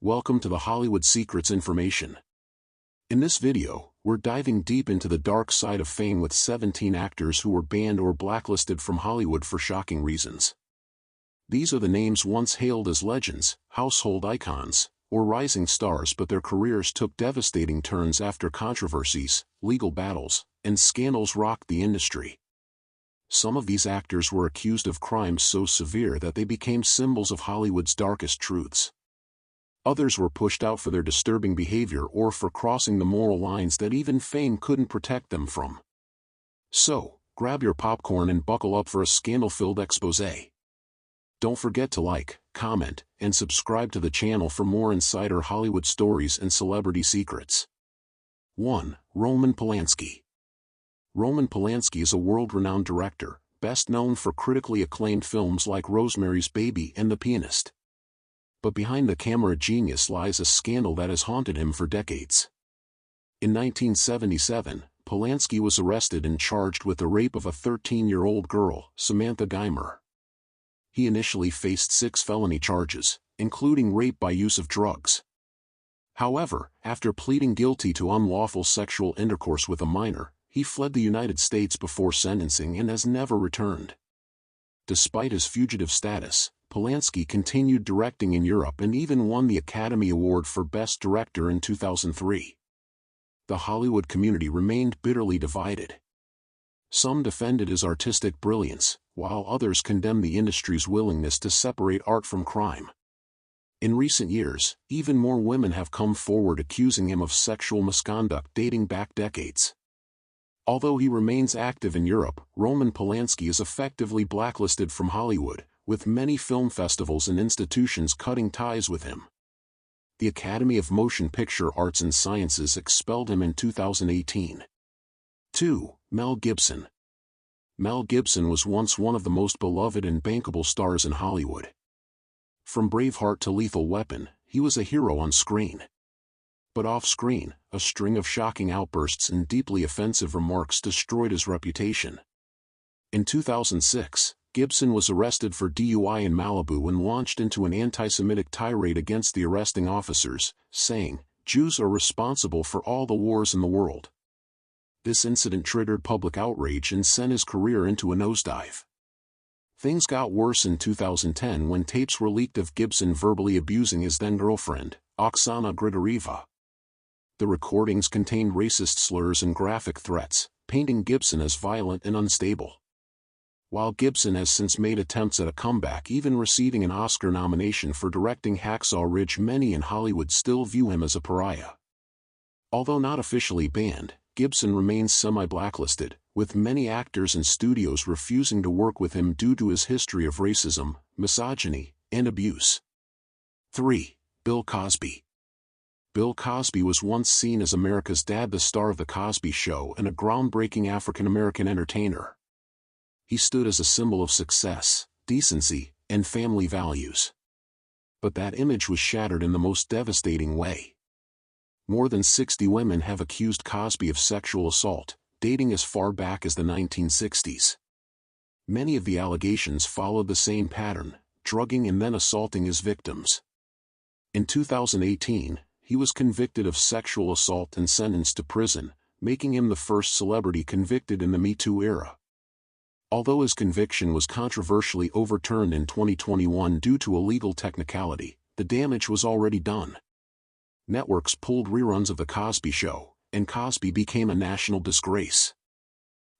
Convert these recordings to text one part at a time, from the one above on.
Welcome to the Hollywood Secrets Information. In this video, we're diving deep into the dark side of fame with 17 actors who were banned or blacklisted from Hollywood for shocking reasons. These are the names once hailed as legends, household icons, or rising stars, but their careers took devastating turns after controversies, legal battles, and scandals rocked the industry. Some of these actors were accused of crimes so severe that they became symbols of Hollywood's darkest truths. Others were pushed out for their disturbing behavior or for crossing the moral lines that even fame couldn't protect them from. So, grab your popcorn and buckle up for a scandal-filled exposé. Don't forget to like, comment, and subscribe to the channel for more insider Hollywood stories and celebrity secrets. 1. Roman Polanski. Roman Polanski is a world-renowned director, best known for critically acclaimed films like Rosemary's Baby and The Pianist. But behind the camera genius lies a scandal that has haunted him for decades. In 1977, Polanski was arrested and charged with the rape of a 13-year-old girl, Samantha Geimer. He initially faced 6 felony charges, including rape by use of drugs. However, after pleading guilty to unlawful sexual intercourse with a minor, he fled the United States before sentencing and has never returned. Despite his fugitive status, Polanski continued directing in Europe and even won the Academy Award for Best Director in 2003. The Hollywood community remained bitterly divided. Some defended his artistic brilliance, while others condemned the industry's willingness to separate art from crime. In recent years, even more women have come forward accusing him of sexual misconduct dating back decades. Although he remains active in Europe, Roman Polanski is effectively blacklisted from Hollywood, with many film festivals and institutions cutting ties with him. The Academy of Motion Picture Arts and Sciences expelled him in 2018. 2. Mel Gibson. Mel Gibson was once one of the most beloved and bankable stars in Hollywood. From Braveheart to Lethal Weapon, he was a hero on screen. But off-screen, a string of shocking outbursts and deeply offensive remarks destroyed his reputation. In 2006, Gibson was arrested for DUI in Malibu and launched into an anti-Semitic tirade against the arresting officers, saying, "Jews are responsible for all the wars in the world." This incident triggered public outrage and sent his career into a nosedive. Things got worse in 2010 when tapes were leaked of Gibson verbally abusing his then-girlfriend, Oksana Grigorieva. The recordings contained racist slurs and graphic threats, painting Gibson as violent and unstable. While Gibson has since made attempts at a comeback, even receiving an Oscar nomination for directing Hacksaw Ridge, many in Hollywood still view him as a pariah. Although not officially banned, Gibson remains semi-blacklisted, with many actors and studios refusing to work with him due to his history of racism, misogyny, and abuse. 3. Bill Cosby. Bill Cosby was once seen as America's dad, the star of The Cosby Show, and a groundbreaking African-American entertainer. He stood as a symbol of success, decency, and family values. But that image was shattered in the most devastating way. More than 60 women have accused Cosby of sexual assault, dating as far back as the 1960s. Many of the allegations followed the same pattern, drugging and then assaulting his victims. In 2018, he was convicted of sexual assault and sentenced to prison, making him the first celebrity convicted in the Me Too era. Although his conviction was controversially overturned in 2021 due to a legal technicality, the damage was already done. Networks pulled reruns of The Cosby Show, and Cosby became a national disgrace.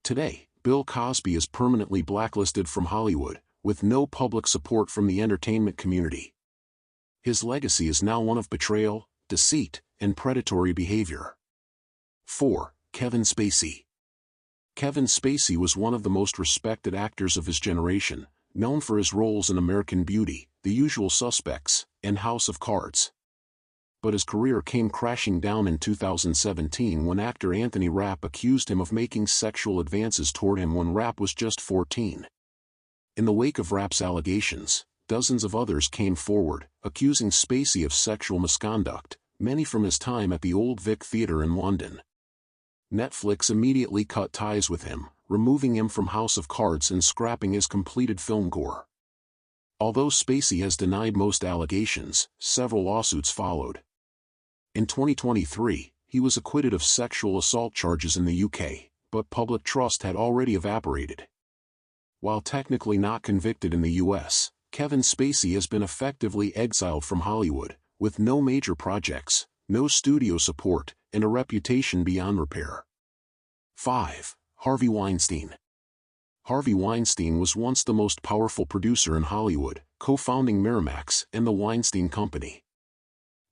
Today, Bill Cosby is permanently blacklisted from Hollywood, with no public support from the entertainment community. His legacy is now one of betrayal, deceit, and predatory behavior. 4. Kevin Spacey. Kevin Spacey was one of the most respected actors of his generation, known for his roles in American Beauty, The Usual Suspects, and House of Cards. But his career came crashing down in 2017 when actor Anthony Rapp accused him of making sexual advances toward him when Rapp was just 14. In the wake of Rapp's allegations, dozens of others came forward, accusing Spacey of sexual misconduct, many from his time at the Old Vic Theatre in London. Netflix immediately cut ties with him, removing him from House of Cards and scrapping his completed film gore. Although Spacey has denied most allegations, several lawsuits followed. In 2023, he was acquitted of sexual assault charges in the UK, but public trust had already evaporated. While technically not convicted in the US, Kevin Spacey has been effectively exiled from Hollywood, with no major projects, no studio support, and a reputation beyond repair. 5. Harvey Weinstein. Harvey Weinstein was once the most powerful producer in Hollywood, co-founding Miramax and the Weinstein Company.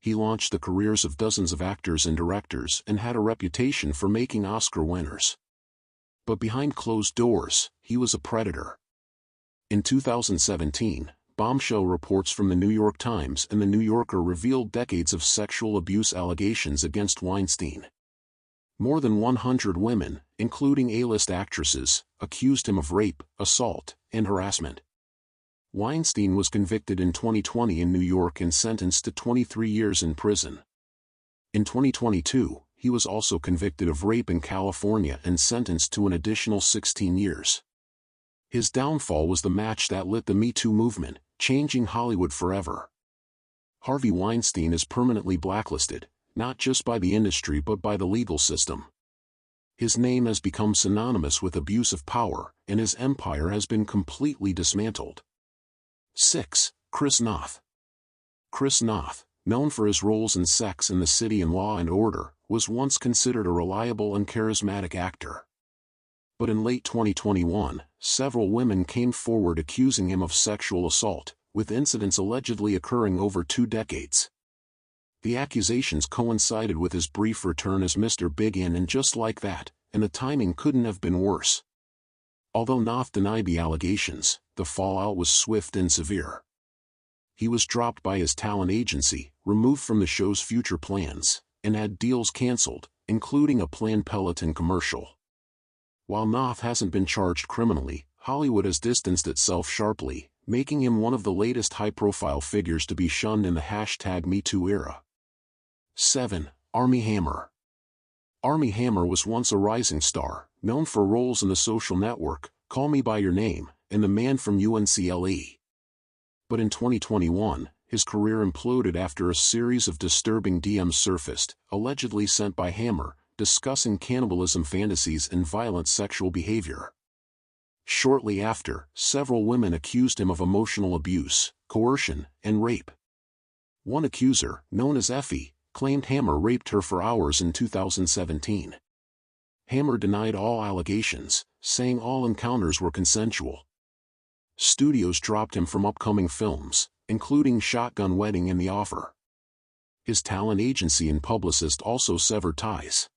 He launched the careers of dozens of actors and directors and had a reputation for making Oscar winners. But behind closed doors, he was a predator. In 2017, bombshell reports from the New York Times and the New Yorker revealed decades of sexual abuse allegations against Weinstein. More than 100 women, including A-list actresses, accused him of rape, assault, and harassment. Weinstein was convicted in 2020 in New York and sentenced to 23 years in prison. In 2022, he was also convicted of rape in California and sentenced to an additional 16 years. His downfall was the match that lit the Me Too movement, changing Hollywood forever. Harvey Weinstein is permanently blacklisted, not just by the industry but by the legal system. His name has become synonymous with abuse of power, and his empire has been completely dismantled. 6. Chris Noth. Chris Noth, known for his roles in Sex and the City and Law and Order, was once considered a reliable and charismatic actor. But in late 2021, several women came forward accusing him of sexual assault, with incidents allegedly occurring over 2 decades. The accusations coincided with his brief return as Mr. Big in and Just Like That, and the timing couldn't have been worse. Although Noth denied the allegations, the fallout was swift and severe. He was dropped by his talent agency, removed from the show's future plans, and had deals cancelled, including a planned Peloton commercial. While Noth hasn't been charged criminally, Hollywood has distanced itself sharply, making him one of the latest high-profile figures to be shunned in the #MeToo era. 7. Armie Hammer. Armie Hammer was once a rising star, known for roles in The Social Network, Call Me By Your Name, and The Man from UNCLE. But in 2021, his career imploded after a series of disturbing DMs surfaced, allegedly sent by Hammer, discussing cannibalism fantasies and violent sexual behavior. Shortly after, several women accused him of emotional abuse, coercion, and rape. One accuser, known as Effie, claimed Hammer raped her for hours in 2017. Hammer denied all allegations, saying all encounters were consensual. Studios dropped him from upcoming films, including Shotgun Wedding and The Offer. His talent agency and publicist also severed ties.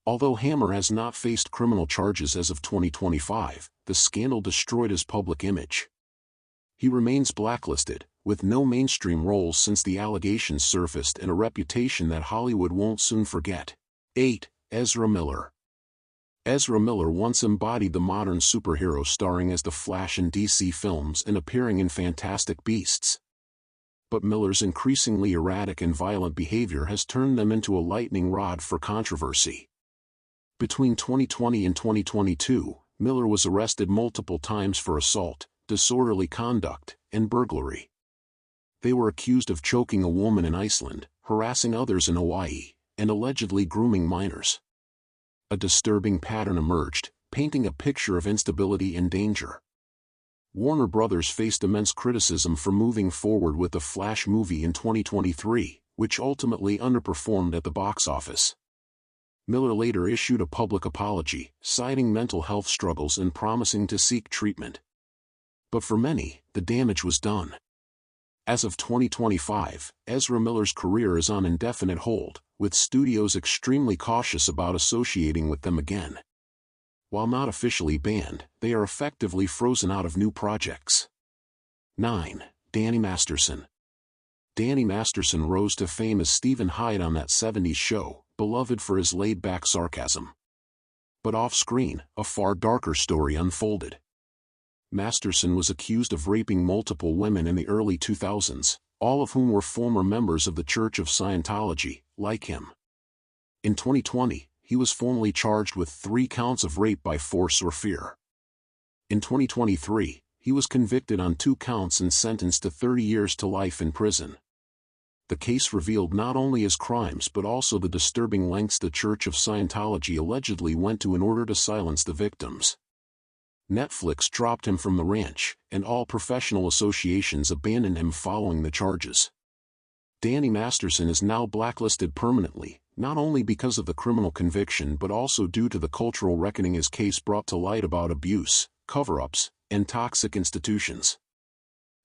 Although Hammer has not faced criminal charges as of 2025, the scandal destroyed his public image. He remains blacklisted, with no mainstream roles since the allegations surfaced and a reputation that Hollywood won't soon forget. 8. Ezra Miller. Ezra Miller once embodied the modern superhero, starring as the Flash in DC films and appearing in Fantastic Beasts. But Miller's increasingly erratic and violent behavior has turned them into a lightning rod for controversy. Between 2020 and 2022, Miller was arrested multiple times for assault, disorderly conduct, and burglary. They were accused of choking a woman in Iceland, harassing others in Hawaii, and allegedly grooming minors. A disturbing pattern emerged, painting a picture of instability and danger. Warner Brothers faced immense criticism for moving forward with the Flash movie in 2023, which ultimately underperformed at the box office. Miller later issued a public apology, citing mental health struggles and promising to seek treatment. But for many, the damage was done. As of 2025, Ezra Miller's career is on indefinite hold, with studios extremely cautious about associating with them again. While not officially banned, they are effectively frozen out of new projects. 9. Danny Masterson. Danny Masterson rose to fame as Stephen Hyde on That 70s Show, beloved for his laid-back sarcasm. But off-screen, a far darker story unfolded. Masterson was accused of raping multiple women in the early 2000s, all of whom were former members of the Church of Scientology, like him. In 2020, he was formally charged with 3 counts of rape by force or fear. In 2023, he was convicted on 2 counts and sentenced to 30 years to life in prison. The case revealed not only his crimes but also the disturbing lengths the Church of Scientology allegedly went to in order to silence the victims. Netflix dropped him from the ranch, and all professional associations abandoned him following the charges. Danny Masterson is now blacklisted permanently, not only because of the criminal conviction but also due to the cultural reckoning his case brought to light about abuse, cover-ups, and toxic institutions.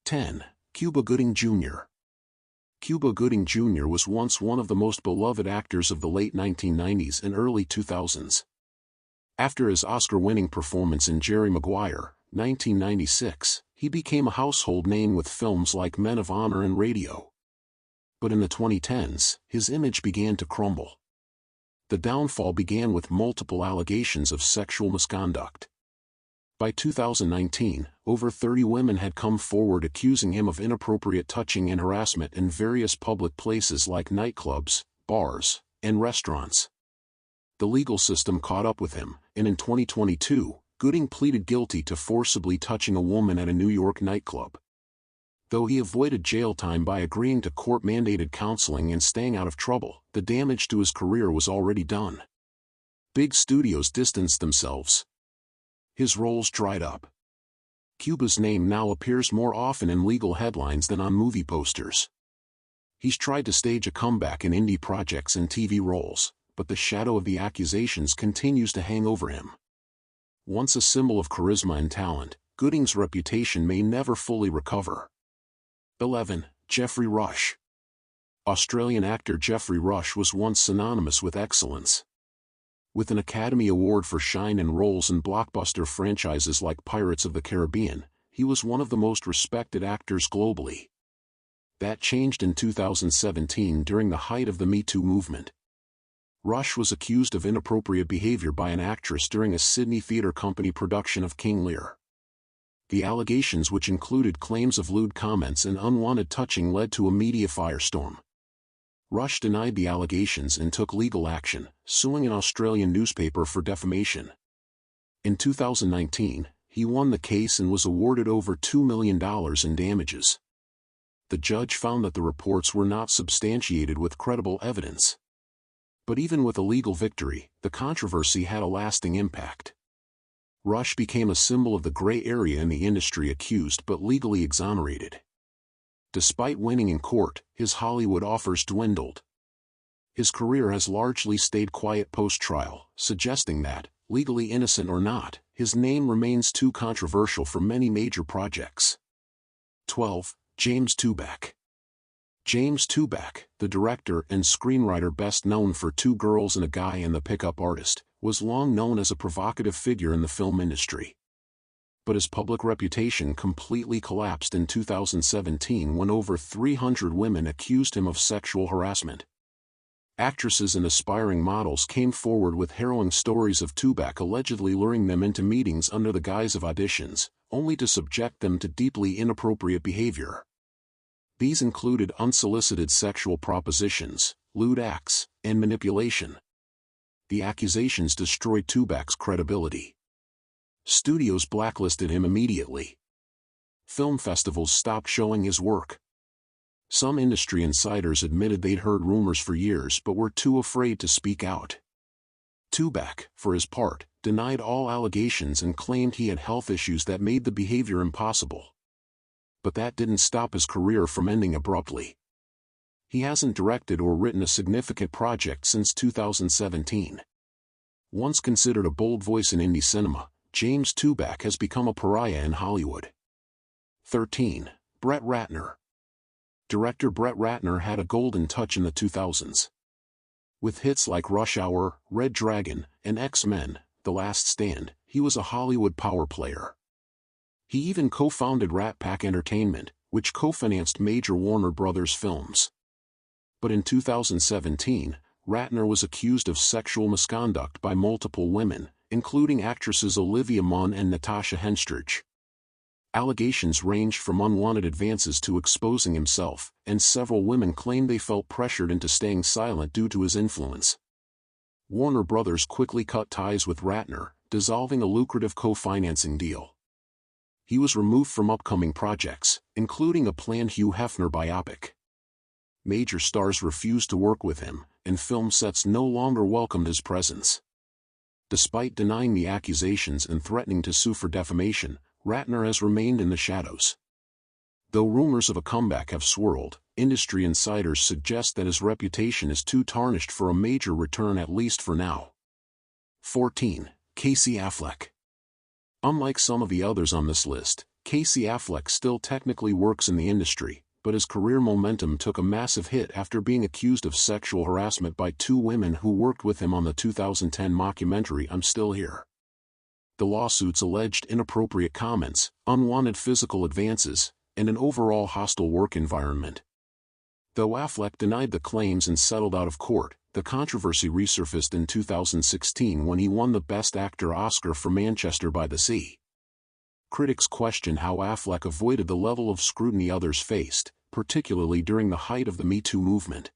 10. Cuba Gooding Jr. Cuba Gooding Jr. was once one of the most beloved actors of the late 1990s and early 2000s. After his Oscar-winning performance in Jerry Maguire, 1996, he became a household name with films like Men of Honor and Radio. But in the 2010s, his image began to crumble. The downfall began with multiple allegations of sexual misconduct. By 2019, over 30 women had come forward accusing him of inappropriate touching and harassment in various public places like nightclubs, bars, and restaurants. The legal system caught up with him, and in 2022, Gooding pleaded guilty to forcibly touching a woman at a New York nightclub. Though he avoided jail time by agreeing to court-mandated counseling and staying out of trouble, the damage to his career was already done. Big studios distanced themselves. His roles dried up. Cuba's name now appears more often in legal headlines than on movie posters. He's tried to stage a comeback in indie projects and TV roles, but the shadow of the accusations continues to hang over him. Once a symbol of charisma and talent, Gooding's reputation may never fully recover. 11. Geoffrey Rush. Australian actor Geoffrey Rush was once synonymous with excellence. With an Academy Award for shine in roles in blockbuster franchises like Pirates of the Caribbean, he was one of the most respected actors globally. That changed in 2017 during the height of the Me Too movement. Rush was accused of inappropriate behavior by an actress during a Sydney Theatre Company production of King Lear. The allegations, which included claims of lewd comments and unwanted touching, led to a media firestorm. Rush denied the allegations and took legal action, suing an Australian newspaper for defamation. In 2019, he won the case and was awarded over $2 million in damages. The judge found that the reports were not substantiated with credible evidence. But even with a legal victory, the controversy had a lasting impact. Rush became a symbol of the gray area in the industry, accused but legally exonerated. Despite winning in court, his Hollywood offers dwindled. His career has largely stayed quiet post-trial, suggesting that, legally innocent or not, his name remains too controversial for many major projects. 12. James Toback. James Toback, the director and screenwriter best known for Two Girls and a Guy and The Pickup Artist, was long known as a provocative figure in the film industry. But his public reputation completely collapsed in 2017 when over 300 women accused him of sexual harassment. Actresses and aspiring models came forward with harrowing stories of Toback allegedly luring them into meetings under the guise of auditions, only to subject them to deeply inappropriate behavior. These included unsolicited sexual propositions, lewd acts, and manipulation. The accusations destroyed Toback's credibility. Studios blacklisted him immediately. Film festivals stopped showing his work. Some industry insiders admitted they'd heard rumors for years but were too afraid to speak out. Toback, for his part, denied all allegations and claimed he had health issues that made the behavior impossible. But that didn't stop his career from ending abruptly. He hasn't directed or written a significant project since 2017. Once considered a bold voice in indie cinema, James Toback has become a pariah in Hollywood. 13. Brett Ratner. Director Brett Ratner had a golden touch in the 2000s. With hits like Rush Hour, Red Dragon, and X-Men: The Last Stand, he was a Hollywood power player. He even co-founded Rat Pack Entertainment, which co-financed major Warner Brothers films. But in 2017, Ratner was accused of sexual misconduct by multiple women, including actresses Olivia Munn and Natasha Henstridge. Allegations ranged from unwanted advances to exposing himself, and several women claimed they felt pressured into staying silent due to his influence. Warner Brothers quickly cut ties with Ratner, dissolving a lucrative co-financing deal. he was removed from upcoming projects, including a planned Hugh Hefner biopic. Major stars refused to work with him, and film sets no longer welcomed his presence. Despite denying the accusations and threatening to sue for defamation, Ratner has remained in the shadows. Though rumors of a comeback have swirled, industry insiders suggest that his reputation is too tarnished for a major return, at least for now. 14. Casey Affleck. Unlike some of the others on this list, Casey Affleck still technically works in the industry, but his career momentum took a massive hit after being accused of sexual harassment by two women who worked with him on the 2010 mockumentary I'm Still Here. The lawsuits alleged inappropriate comments, unwanted physical advances, and an overall hostile work environment. Though Affleck denied the claims and settled out of court, the controversy resurfaced in 2016 when he won the Best Actor Oscar for Manchester by the Sea. Critics question how Affleck avoided the level of scrutiny others faced, particularly during the height of the Me Too movement.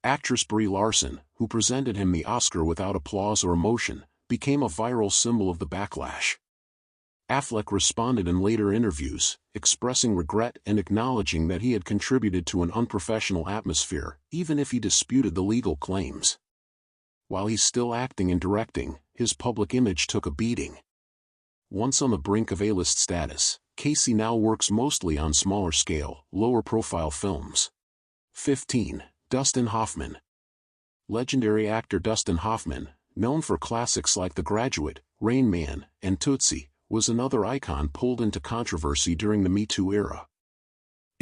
Actress Brie Larson, who presented him the Oscar without applause or emotion, became a viral symbol of the backlash. Affleck responded in later interviews, expressing regret and acknowledging that he had contributed to an unprofessional atmosphere, even if he disputed the legal claims. While he's still acting and directing, his public image took a beating. Once on the brink of A-list status, Casey now works mostly on smaller-scale, lower-profile films. 15. Dustin Hoffman. Legendary actor Dustin Hoffman, known for classics like The Graduate, Rain Man, and Tootsie, was another icon pulled into controversy during the Me Too era.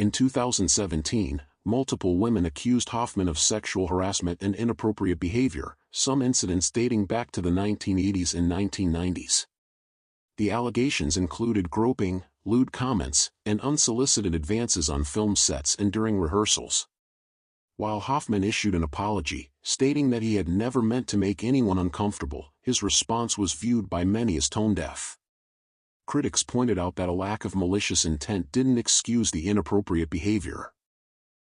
In 2017, multiple women accused Hoffman of sexual harassment and inappropriate behavior, some incidents dating back to the 1980s and 1990s. The allegations included groping, lewd comments, and unsolicited advances on film sets and during rehearsals. While Hoffman issued an apology, stating that he had never meant to make anyone uncomfortable, his response was viewed by many as tone-deaf. Critics pointed out that a lack of malicious intent didn't excuse the inappropriate behavior.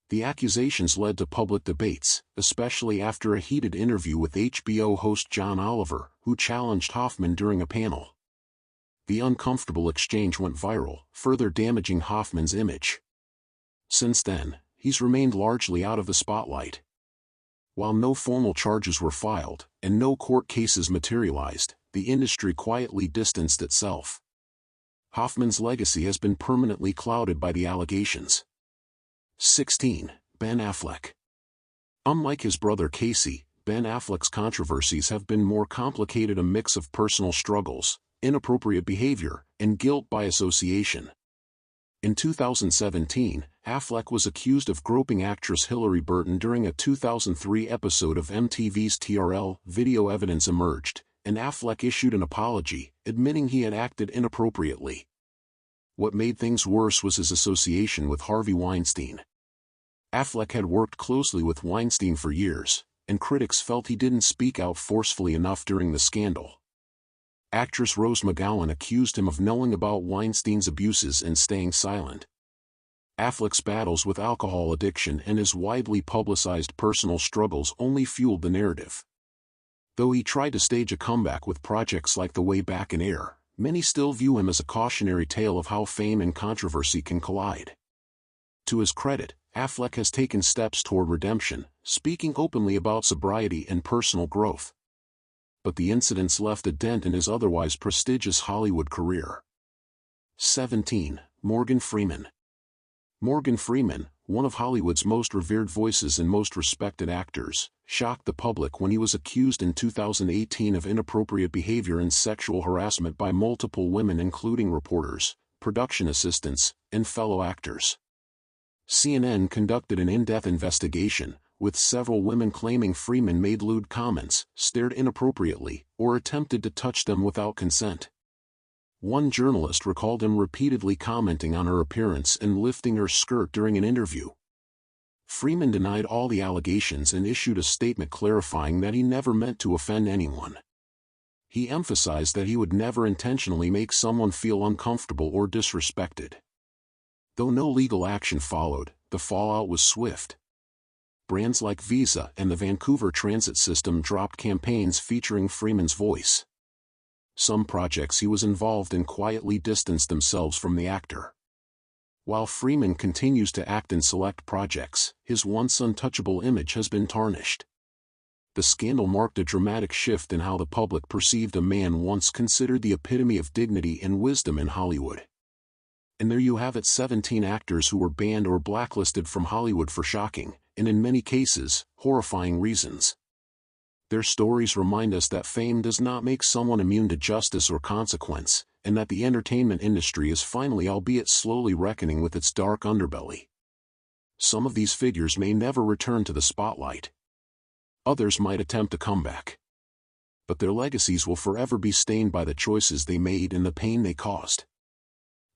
The accusations led to public debates, especially after a heated interview with HBO host John Oliver, who challenged Hoffman during a panel. The uncomfortable exchange went viral, further damaging Hoffman's image. Since then, he's remained largely out of the spotlight. While no formal charges were filed, and no court cases materialized, the industry quietly distanced itself. Hoffman's legacy has been permanently clouded by the allegations. 16. Ben Affleck. Unlike his brother Casey, Ben Affleck's controversies have been more complicated, a mix of personal struggles, inappropriate behavior, and guilt by association. In 2017, Affleck was accused of groping actress Hilary Burton during a 2003 episode of MTV's TRL. Video evidence emerged, and Affleck issued an apology, admitting he had acted inappropriately. What made things worse was his association with Harvey Weinstein. Affleck had worked closely with Weinstein for years, and critics felt he didn't speak out forcefully enough during the scandal. Actress Rose McGowan accused him of knowing about Weinstein's abuses and staying silent. Affleck's battles with alcohol addiction and his widely publicized personal struggles only fueled the narrative. Though he tried to stage a comeback with projects like The Way Back in Air, many still view him as a cautionary tale of how fame and controversy can collide. To his credit, Affleck has taken steps toward redemption, speaking openly about sobriety and personal growth. But the incidents left a dent in his otherwise prestigious Hollywood career. 17. Morgan Freeman. Morgan Freeman, one of Hollywood's most revered voices and most respected actors, shocked the public when he was accused in 2018 of inappropriate behavior and sexual harassment by multiple women, including reporters, production assistants, and fellow actors. CNN conducted an in-depth investigation, with several women claiming Freeman made lewd comments, stared inappropriately, or attempted to touch them without consent. One journalist recalled him repeatedly commenting on her appearance and lifting her skirt during an interview. Freeman denied all the allegations and issued a statement clarifying that he never meant to offend anyone. He emphasized that he would never intentionally make someone feel uncomfortable or disrespected. Though no legal action followed, the fallout was swift. Brands like Visa and the Vancouver Transit System dropped campaigns featuring Freeman's voice. Some projects he was involved in quietly distanced themselves from the actor. While Freeman continues to act in select projects, his once untouchable image has been tarnished. The scandal marked a dramatic shift in how the public perceived a man once considered the epitome of dignity and wisdom in Hollywood. And there you have it, 17 actors who were banned or blacklisted from Hollywood for shocking, and in many cases, horrifying reasons. Their stories remind us that fame does not make someone immune to justice or consequence, and that the entertainment industry is finally, albeit slowly, reckoning with its dark underbelly. Some of these figures may never return to the spotlight. Others might attempt a comeback. But their legacies will forever be stained by the choices they made and the pain they caused.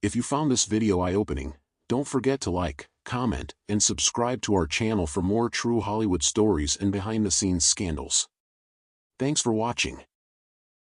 If you found this video eye-opening, don't forget to like, comment, and subscribe to our channel for more true Hollywood stories and behind-the-scenes scandals. Thanks for watching.